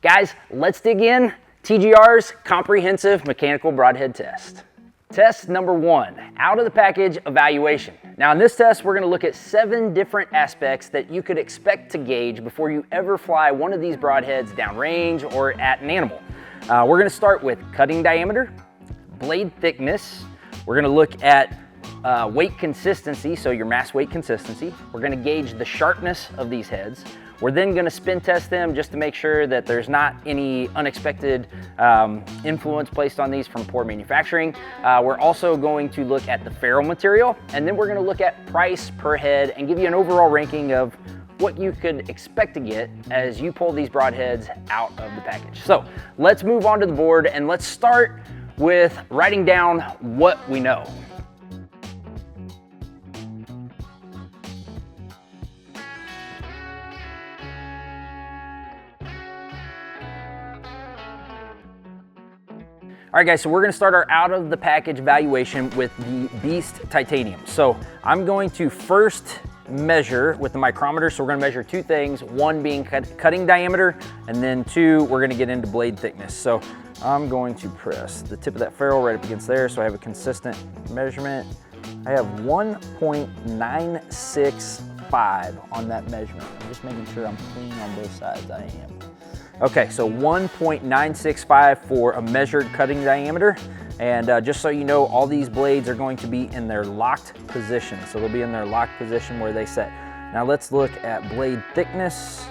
Guys, let's dig in. TGR's comprehensive mechanical broadhead test. Test number 1, out of the package evaluation. Now in this test, we're gonna look at 7 different aspects that you could expect to gauge before you ever fly one of these broadheads downrange or at an animal. We're gonna start with cutting diameter, blade thickness. We're gonna look at weight consistency, so your mass weight consistency. We're gonna gauge the sharpness of these heads. We're then gonna spin test them just to make sure that there's not any unexpected influence placed on these from poor manufacturing. We're also going to look at the ferrule material, and then we're gonna look at price per head and give you an overall ranking of what you could expect to get as you pull these broadheads out of the package. So let's move on to the board and let's start with writing down what we know. All right guys, so we're gonna start our out of the package evaluation with the Beast Titanium. So I'm going to first measure with the micrometer. So we're gonna measure 2 things, 1 being cutting diameter, and then 2, we're gonna get into blade thickness. So I'm going to press the tip of that ferrule right up against there so I have a consistent measurement. I have 1.965 on that measurement. I'm just making sure I'm clean on both sides. I am. Okay, so 1.965 for a measured cutting diameter. And just so you know, all these blades are going to be in their locked position. So they'll be in their locked position where they set. Now let's look at blade thickness.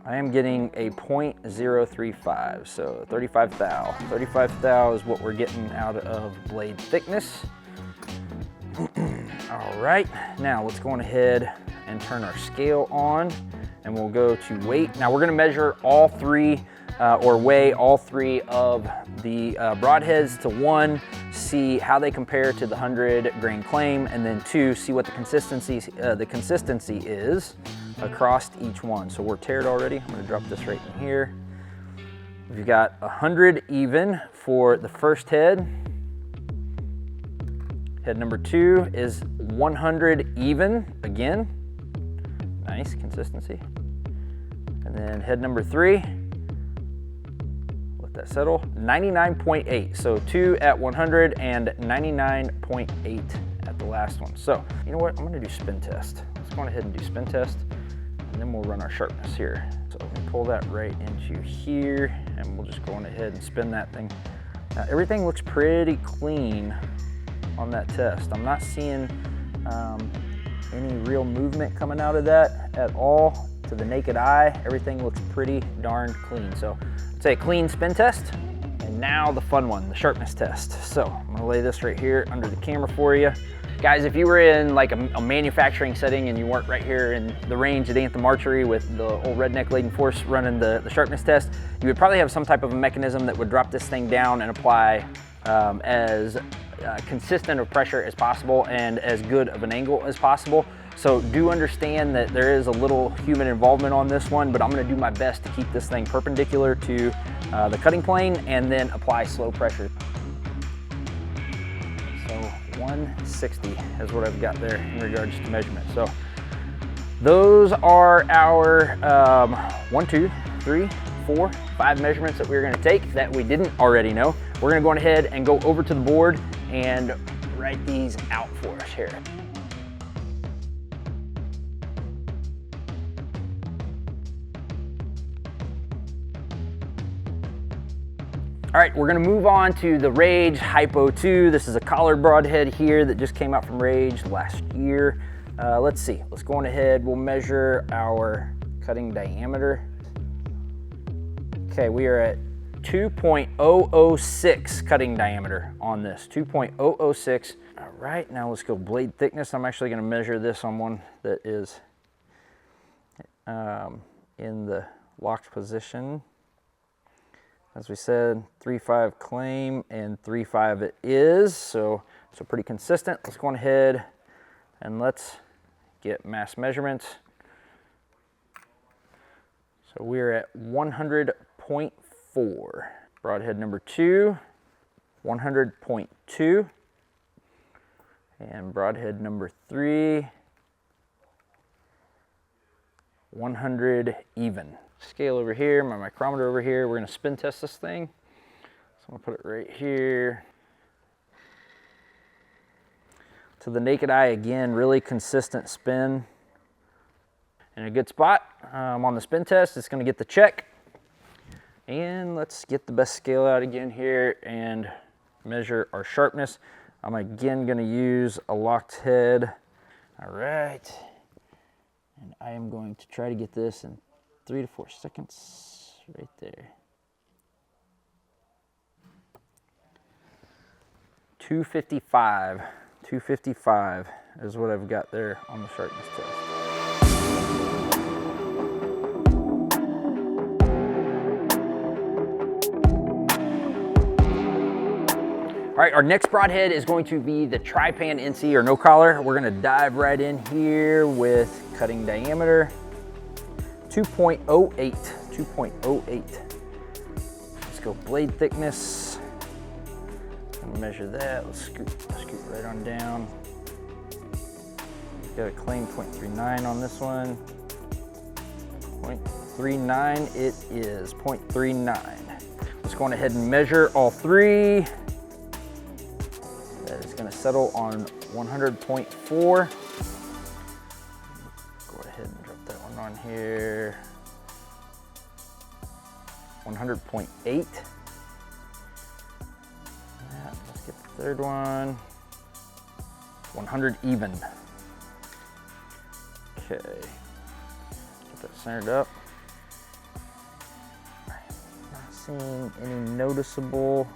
I am getting a 0.035, so 35 thou. 35 thou is what we're getting out of blade thickness. All right, now let's go on ahead and turn our scale on. And we'll go to weight. Now we're gonna measure all 3 or weigh all 3 of the broadheads to 1, see how they compare to the 100 grain claim, and then 2, see what the consistency is across each one. So we're tiered already. I'm gonna drop this right in here. We've got 100 even for the first head. Head number 2 is 100 even again. Nice consistency. And then head number 3, let that settle, 99.8. So 2 at 100 and 99.8 at the last one. So you know what, I'm gonna do spin test. Let's go ahead and do spin test, and then we'll run our sharpness here. So let me pull that right into here, and we'll just go on ahead and spin that thing. Now everything looks pretty clean on that test. I'm not seeing any real movement coming out of that at all to the naked eye. Everything looks pretty darn clean. So let's say a clean spin test. And now the fun one, the sharpness test. So I'm gonna lay this right here under the camera for you. Guys, if you were in like a manufacturing setting and you weren't right here in the range at Anthem Archery with the old redneck laden force running the sharpness test, you would probably have some type of a mechanism that would drop this thing down and apply as consistent of pressure as possible and as good of an angle as possible. So do understand that there is a little human involvement on this one, but I'm gonna do my best to keep this thing perpendicular to the cutting plane and then apply slow pressure. So 160 is what I've got there in regards to measurement. So those are our 1, 2, 3, 4, 5 measurements that we're gonna take that we didn't already know. We're gonna go on ahead and go over to the board and write these out for us here. All right, we're gonna move on to the Rage Hypo 2. This is a collared broadhead here that just came out from Rage last year. Let's see, let's go on ahead. We'll measure our cutting diameter. Okay, we are at 2.006 cutting diameter on this, 2.006. All right, now let's go blade thickness. I'm actually gonna measure this on one that is in the locked position. As we said, 3.5 claim and 3.5 it is, so pretty consistent. Let's go on ahead and let's get mass measurements. So we're at 100.4. Broadhead number 2, 100.2. And broadhead number 3, 100 even. scale over here, my micrometer over here. We're gonna spin test this thing. So I'm gonna put it right here. To the naked eye, again, really consistent spin. In a good spot. On the spin test, it's gonna get the check. And let's get the best scale out again here and measure our sharpness. I'm again gonna use a locked head. All right. And I am going to try to get this in 3 to 4 seconds, right there. 255. 255 is what I've got there on the sharpness test. All right, our next broadhead is going to be the Tripan NC, or no collar. We're gonna dive right in here with cutting diameter, 2.08, 2.08. Let's go blade thickness. And measure that. Let's scoot right on down. Got a clean 0.39 on this one. 0.39 it is, 0.39. Let's go on ahead and measure all three. That is gonna settle on 100.4. Go ahead and drop that one on here. 100.8. Let's get the third one. 100 even. Okay. Get that centered up. Not seeing any noticeable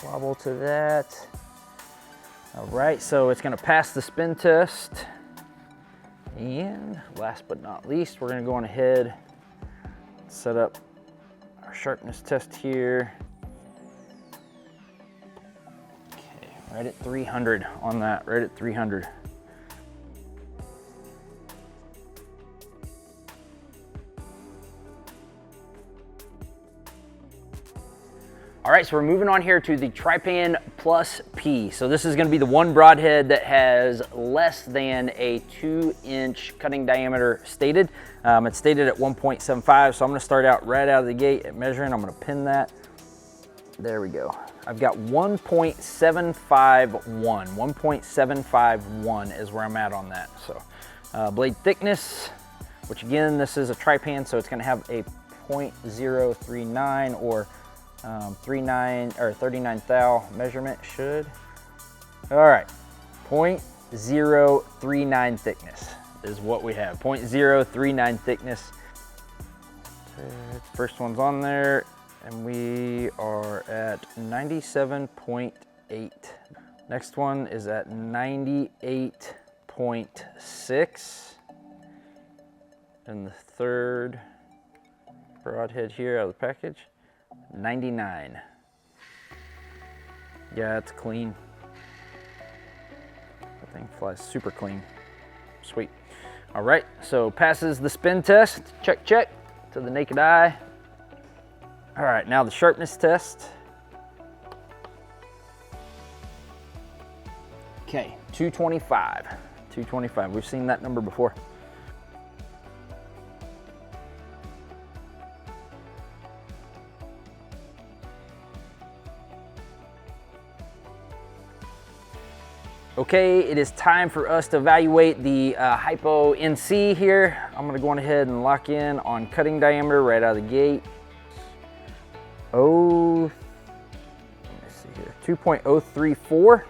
wobble to that. All right, so it's gonna pass the spin test. And last but not least, we're gonna go on ahead and set up our sharpness test here. Okay, right at 300 on that, right at 300. All right, so we're moving on here to the Tripan Plus P. So this is gonna be the one broadhead that has less than a 2-inch cutting diameter stated. It's stated at 1.75, so I'm gonna start out right out of the gate at measuring. I'm gonna pin that. There we go. I've got 1.751. 1.751 is where I'm at on that. So blade thickness, which again, this is a Tripan, so it's gonna have a 0.039 or 39 thou measurement should. All right, 0.039 thickness is what we have. 0.039 thickness. First one's on there, and we are at 97.8. Next one is at 98.6. And the third broadhead here out of the package, 99. Yeah, it's clean. That thing flies super clean. Sweet. All right, so passes the spin test. Check, check, to the naked eye. All right, now the sharpness test. Okay, 225. 225, we've seen that number before. Okay, it is time for us to evaluate the Hypo NC here. I'm gonna go on ahead and lock in on cutting diameter right out of the gate. Let me see here, 2.034.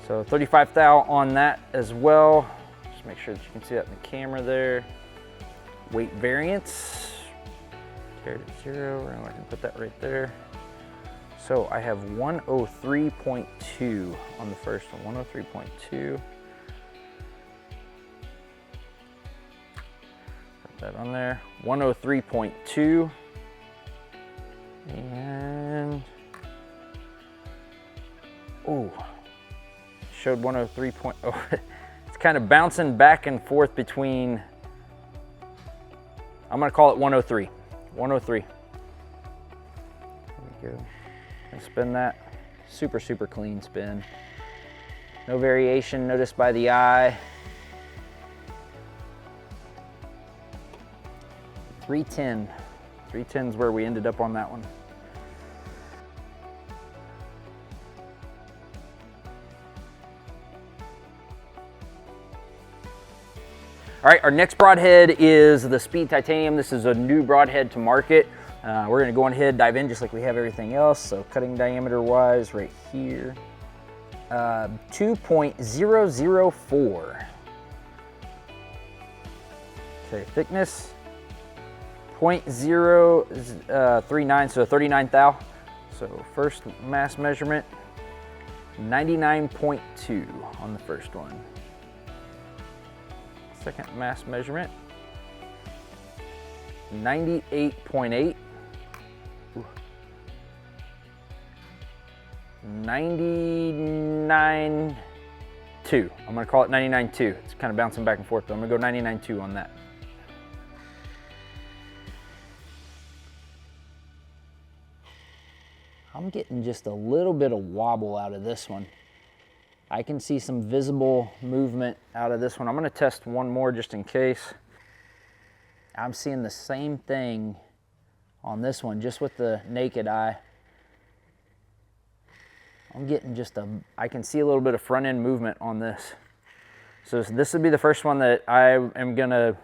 So 35 thou on that as well. Just make sure that you can see that in the camera there. Weight variance, carried at 0, we're gonna put that right there. So I have 103.2 on the first one, 103.2. Put that on there, 103.2. And, oh, showed 103. Oh, it's kind of bouncing back and forth between, I'm gonna call it 103, 103. There we go. And spin that. Super, super clean spin. No variation noticed by the eye. 310. 310 is where we ended up on that one. All right, our next broadhead is the Speed Titanium. This is a new broadhead to market. We're gonna go on ahead, dive in just like we have everything else. So cutting diameter wise, right here, 2.004. Okay, thickness, 0.039, so 39 thou. So first mass measurement, 99.2 on the first one. Second mass measurement, 98.8. 99.2. I'm gonna call it 99.2. It's kind of bouncing back and forth, but I'm gonna go 99.2 on that. I'm getting just a little bit of wobble out of this one. I can see some visible movement out of this one. I'm gonna test one more just in case. I'm seeing the same thing on this one, just with the naked eye. I'm getting just I can see a little bit of front end movement on this. So this would be the first one that I am gonna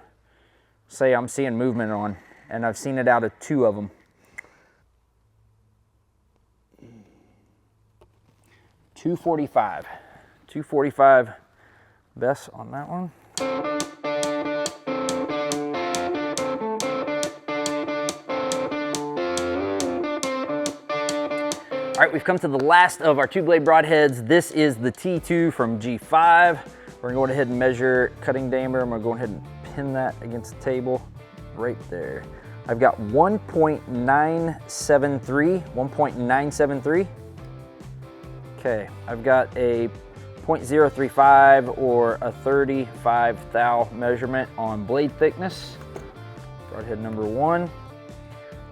say I'm seeing movement on, and I've seen it out of 2 of them. 245. 245 best on that one. All right, we've come to the last of our 2-blade broadheads. This is the T2 from G5. We're gonna go ahead and measure cutting diameter. I'm gonna go ahead and pin that against the table right there. I've got 1.973. Okay, I've got a 0.035 or a 35 thou measurement on blade thickness. Broadhead number 1,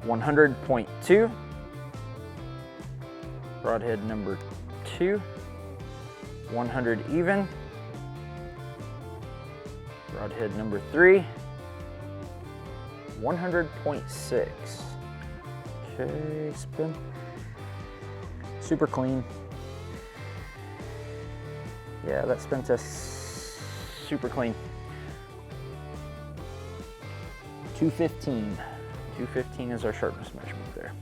100.2. Broadhead number 2, 100 even. Broadhead number 3, 100.6. Okay, spin. Super clean. Yeah, that spin test super clean. 215. 215 is our sharpness measurement there.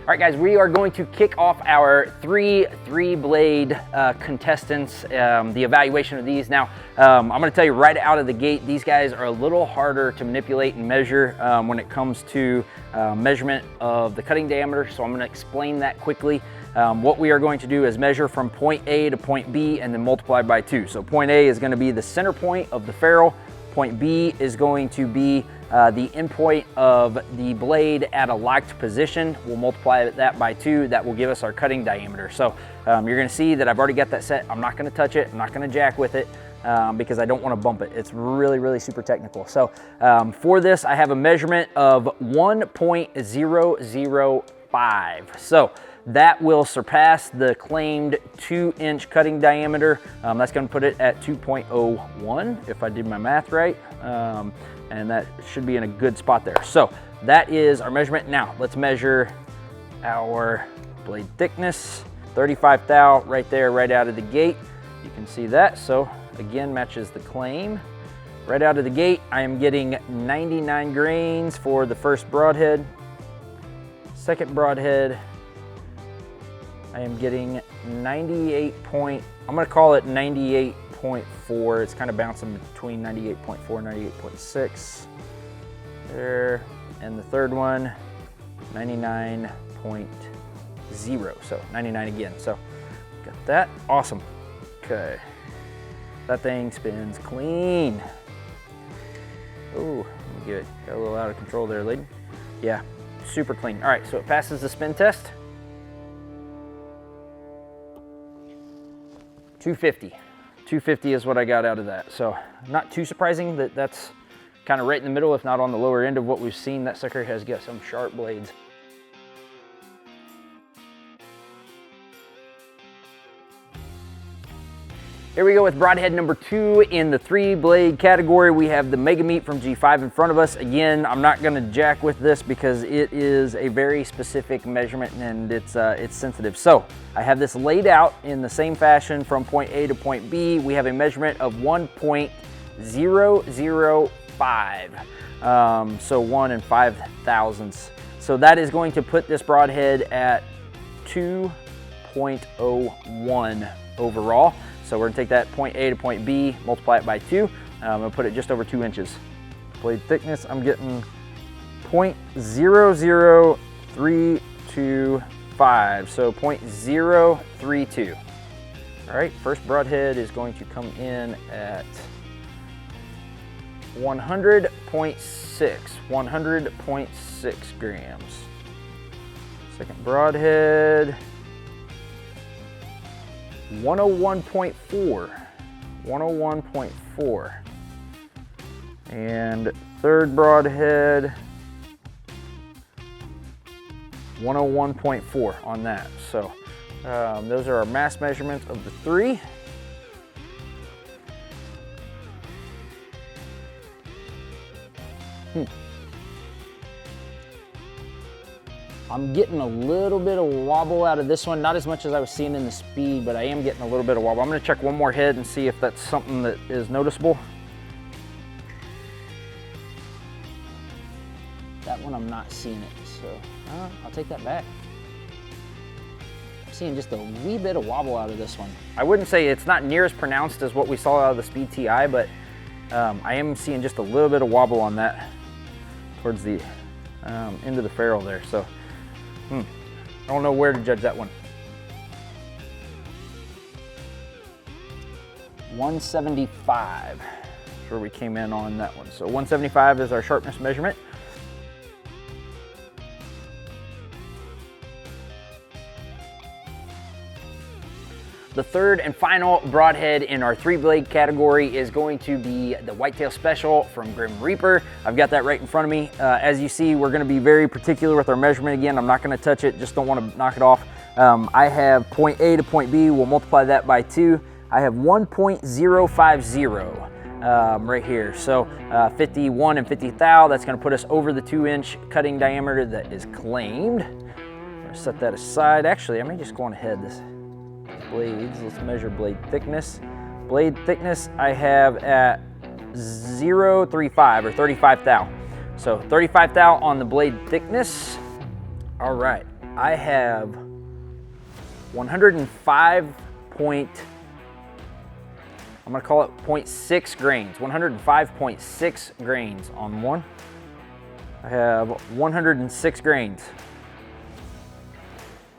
All right, guys, we are going to kick off our 3-blade contestants, the evaluation of these. Now, I'm gonna tell you right out of the gate, these guys are a little harder to manipulate and measure when it comes to measurement of the cutting diameter, so I'm gonna explain that quickly. What we are going to do is measure from point A to point B and then multiply by 2. So point A is gonna be the center point of the ferrule. Point B is going to be the end point of the blade at a locked position. We'll multiply that by 2. That will give us our cutting diameter. So you're gonna see that I've already got that set. I'm not gonna touch it. I'm not gonna jack with it because I don't wanna bump it. It's really, really super technical. So for this, I have a measurement of 1.005. So that will surpass the claimed 2-inch cutting diameter. That's gonna put it at 2.01 if I did my math right. And that should be in a good spot there. So that is our measurement. Now let's measure our blade thickness. 35 thou right there, right out of the gate. You can see that. So again, matches the claim. Right out of the gate, I am getting 99 grains for the first broadhead. Second broadhead, I am getting 98 point, I'm gonna call it 98.4. It's kind of bouncing between 98.4 and 98.6. There, and the third one, 99.0, so 99 again. So got that, awesome. Okay, that thing spins clean. Oh, let me get it, got a little out of control there, lady. Yeah, super clean. All right, so it passes the spin test. 250. 250 is what I got out of that. So not too surprising that that's kind of right in the middle, if not on the lower end of what we've seen. That sucker has got some sharp blades. Here we go with broadhead number 2 in the 3-blade category. We have the Mega Meat from G5 in front of us. Again, I'm not gonna jack with this because it is a very specific measurement and it's sensitive. So I have this laid out in the same fashion from point A to point B. We have a measurement of 1.005. So 1 and 5 thousandths. So that is going to put this broadhead at 2.01 overall. So we're gonna take that point A to point B, multiply it by 2, and put it just over 2 inches. Blade thickness, I'm getting 0.00325, so 0.032. All right, first broadhead is going to come in at 100.6 grams. Second broadhead, 101.4, and third broadhead, 101.4 on that. So those are our mass measurements of the 3. I'm getting a little bit of wobble out of this one, not as much as I was seeing in the speed, but I am getting a little bit of wobble. I'm gonna check one more head and see if that's something that is noticeable. That one I'm not seeing it, so I'll take that back. I'm seeing just a wee bit of wobble out of this one. I wouldn't say it's not near as pronounced as what we saw out of the Speed TI, but I am seeing just a little bit of wobble on that towards the end of the ferrule there. So I don't know where to judge that one. 175 is where we came in on that one. So 175 is our sharpness measurement. The third and final broadhead in our 3-blade category is going to be the Whitetail Special from Grim Reaper. I've got that right in front of me. As you see, we're gonna be very particular with our measurement again. I'm not gonna touch it, just don't wanna knock it off. I have point A to point B, we'll multiply that by 2. I have 1.050 right here. So 51 and 50 thou, that's gonna put us over the 2-inch cutting diameter that is claimed. I'm gonna set that aside. Actually, I may just go on ahead. This blades, let's measure blade thickness. Blade thickness I have at 0.35 or 35 thou. So 35 thou on the blade thickness. All right, I have 105 point, I'm gonna call it 0.6 grains, 105.6 grains on one. I have 106 grains.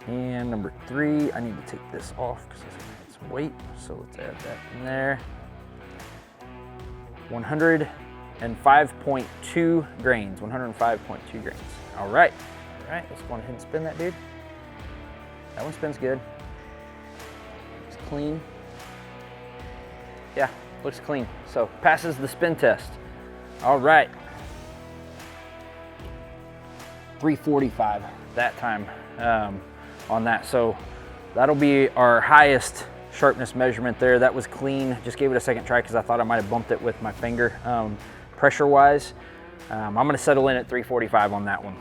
And number 3, I need to take this off because it's some weight, so let's add that in there. 105.2 grains, 105.2 grains. All right, let's go ahead and spin that, dude. That one spins good. Looks clean. Yeah, looks clean. So passes the spin test. All right. 345 that time. On that, so that'll be our highest sharpness measurement there. That was clean. Just gave it a second try because I thought I might have bumped it with my finger pressure wise. I'm gonna settle in at 345 on that one.